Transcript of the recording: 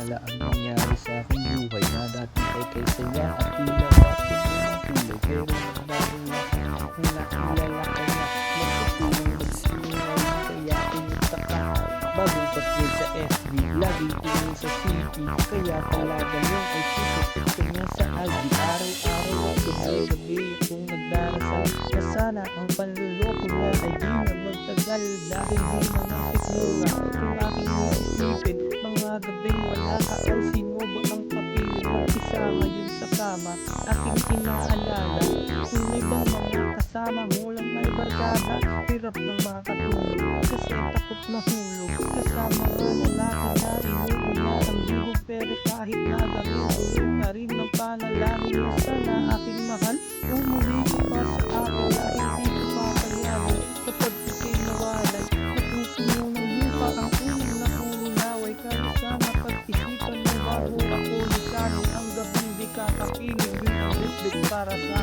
alaala ang nangyari sa aking buhay na dati ay kay saya at tila bakit ng kulay. Pero nagbago na kung nakilala ko na magpatuloy magsingaw kaya pinagtaka. Bagong password sa FB, laging tingin sa CP, kaya talaga yung ay sisipit ko niya sa albi. Araw-araw at gabi-gabi kung nagdarasal na sana ang panluloko niya ay di na magtagal dahil di na nasikmura yung aking iisipin. Mga gabing wala ka ay sino ba ang papili magkisama yun sa kama aking inaalala. Kung may bang mga kasama hulang may barkada, hirap ng makatulog kasi takot mahulog kasama nga lalaki na inuuna ang bihog. Pero kahit na gabi tuloy pa rin ng panalangin na sana aking mahal umuli ka pa sa akin na hindi ko papayagan. Kapag ika'y nawalay napupuno ng lupa ang unang nakulunaway, kaya sana pag-isipan mo bago ako lisanin ang gabing di kakapiling. Yung ang bitbit para sa